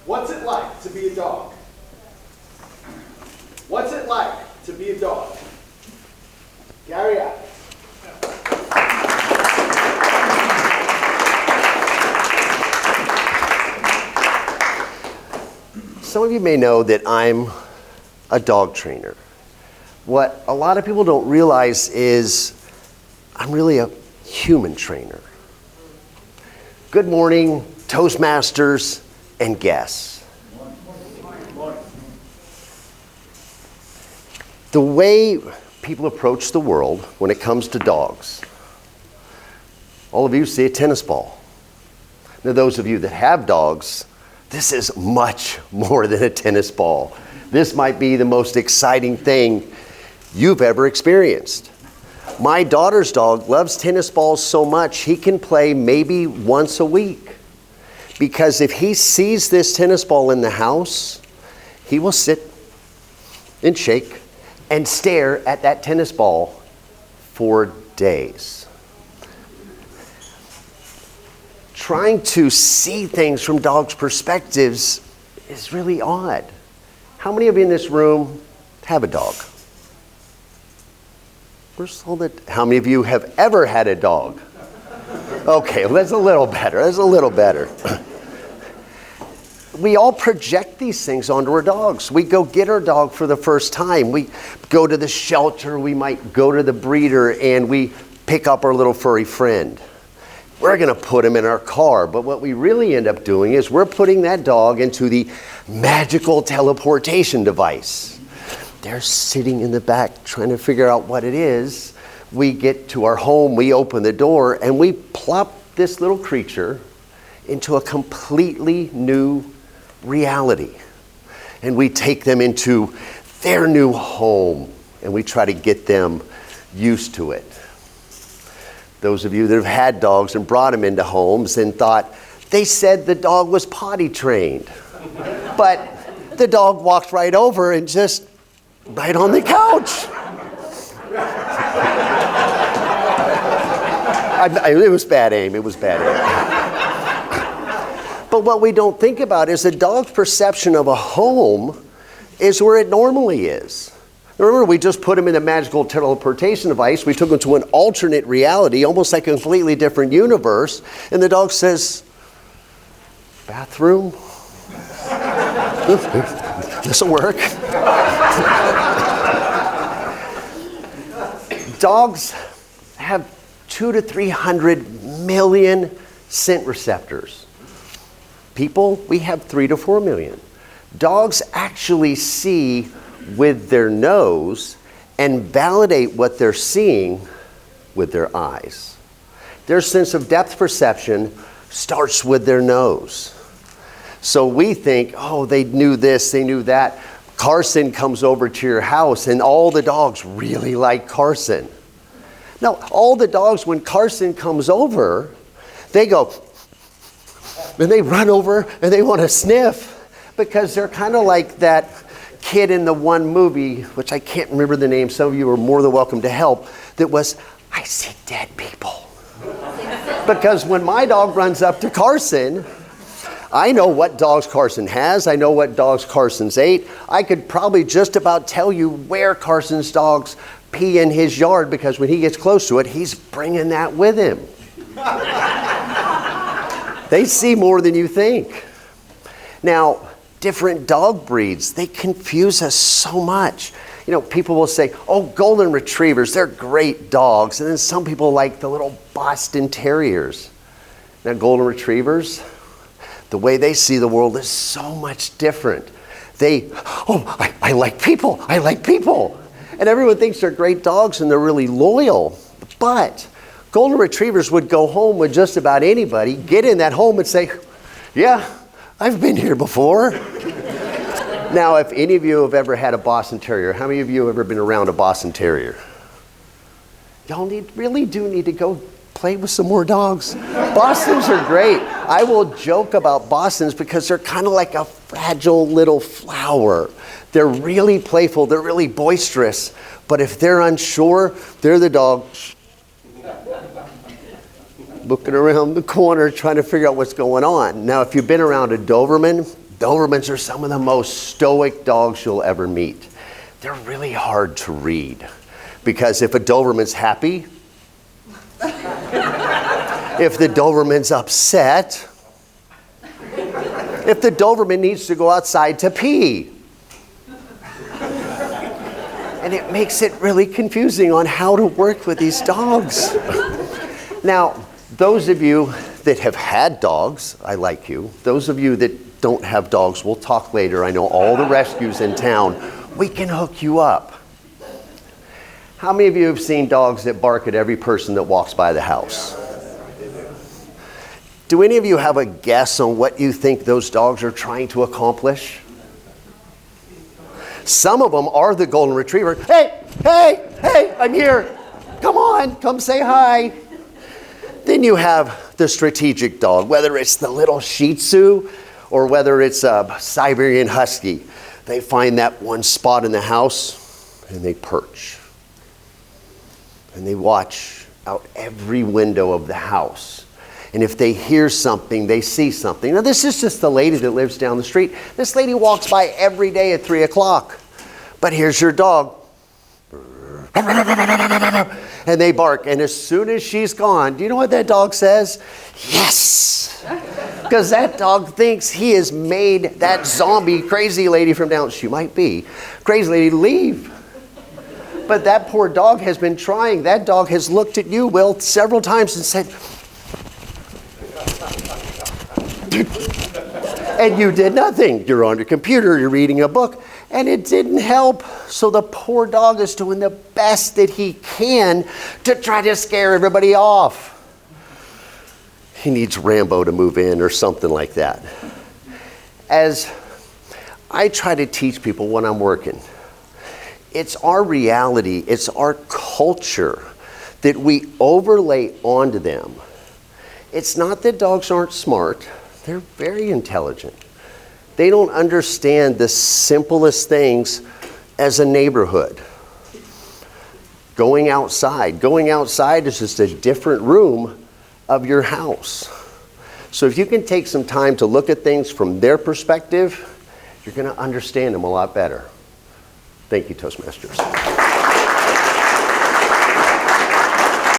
What's it like to be a dog? What's it like to be a dog? Gary Adams. Some of you may know that I'm a dog trainer. What a lot of people don't realize is I'm really a human trainer. Good morning, Toastmasters and guests. The way people approach the world when it comes to dogs, all of you see a tennis ball. Now, those of you that have dogs, this is much more than a tennis ball. This might be the most exciting thing you've ever experienced. My daughter's dog loves tennis balls so much he can play maybe once a week. Because if he sees this tennis ball in the house, he will sit and shake and stare at that tennis ball for days. Trying to see things from dogs' perspectives is really odd. How many of you in this room have a dog? How many of you have ever had a dog? Okay, that's a little better. We all project these things onto our dogs. We go get our dog for the first time. We go to the shelter, we might go to the breeder, and we pick up our little furry friend. We're going to put him in our car, but what we really end up doing is we're putting that dog into the magical teleportation device. They're sitting in the back trying to figure out what it is. We get to our home, we open the door, and we plop this little creature into a completely new reality. And we take them into their new home, and we try to get them used to it. Those of you that have had dogs and brought them into homes and thought, they said the dog was potty trained. But the dog walked right over and just right on the couch. It was bad aim. But what we don't think about is a dog's perception of a home is where it normally is. Remember, we just put him in a magical teleportation device. We took him to an alternate reality, almost like a completely different universe. And the dog says, bathroom? This'll work. Dogs have 200 to 300 million scent receptors. People, we have 3 to 4 million. Dogs actually see with their nose and validate what they're seeing with their eyes. Their sense of depth perception starts with their nose. So we think, oh, they knew this, they knew that. Carson comes over to your house and all the dogs really like Carson. Now, all the dogs, when Carson comes over, they go, and they run over and they want to sniff because they're kind of like that kid in the one movie, which I can't remember the name, some of you are more than welcome to help, that was, I see dead people. Because when my dog runs up to Carson, I know what dogs Carson has, I know what dogs Carson's ate. I could probably just about tell you where Carson's dogs pee in his yard because when he gets close to it, he's bringing that with him. They see more than you think. Now, different dog breeds, they confuse us so much. You know, people will say, oh, golden retrievers, they're great dogs. And then some people like the little Boston Terriers. Now, golden retrievers, the way they see the world is so much different. I like people. And everyone thinks they're great dogs and they're really loyal. But golden retrievers would go home with just about anybody, get in that home and say, yeah, I've been here before. Now, if any of you have ever had a Boston Terrier, how many of you have ever been around a Boston Terrier? Y'all really do need to go play with some more dogs. Bostons are great. I will joke about Bostons because they're kind of like a fragile little flower. They're really playful, they're really boisterous, but if they're unsure, they're the dog looking around the corner trying to figure out what's going on. Now, if you've been around a Doberman Dobermans are some of the most stoic dogs you'll ever meet. They're really hard to read because if a Doberman's happy, if the Doberman's upset, if the Doberman needs to go outside to pee. And it makes it really confusing on how to work with these dogs. Now, those of you that have had dogs, I like you. Those of you that don't have dogs, we'll talk later. I know all the rescues in town. We can hook you up. How many of you have seen dogs that bark at every person that walks by the house? Do any of you have a guess on what you think those dogs are trying to accomplish? Some of them are the golden retriever. Hey, hey, hey, I'm here. Come on, come say hi. Then you have the strategic dog, whether it's the little Shih Tzu or whether it's a Siberian Husky. They find that one spot in the house and they perch. And they watch out every window of the house. And if they hear something, they see something. Now, this is just the lady that lives down the street. This lady walks by every day at 3 o'clock. But here's your dog. And they bark. And as soon as she's gone, do you know what that dog says? Yes. Because that dog thinks he has made that zombie crazy lady from down, she might be, crazy lady leave. But that poor dog has been trying. That dog has looked at you, Will, several times and said, and you did nothing. You're on your computer, you're reading a book, and it didn't help. So the poor dog is doing the best that he can to try to scare everybody off. He needs Rambo to move in or something like that. As I try to teach people when I'm working, it's our reality, it's our culture that we overlay onto them. It's not that dogs aren't smart. They're very intelligent. They don't understand the simplest things as a neighborhood. Going outside is just a different room of your house. So if you can take some time to look at things from their perspective, you're going to understand them a lot better. Thank you, Toastmasters.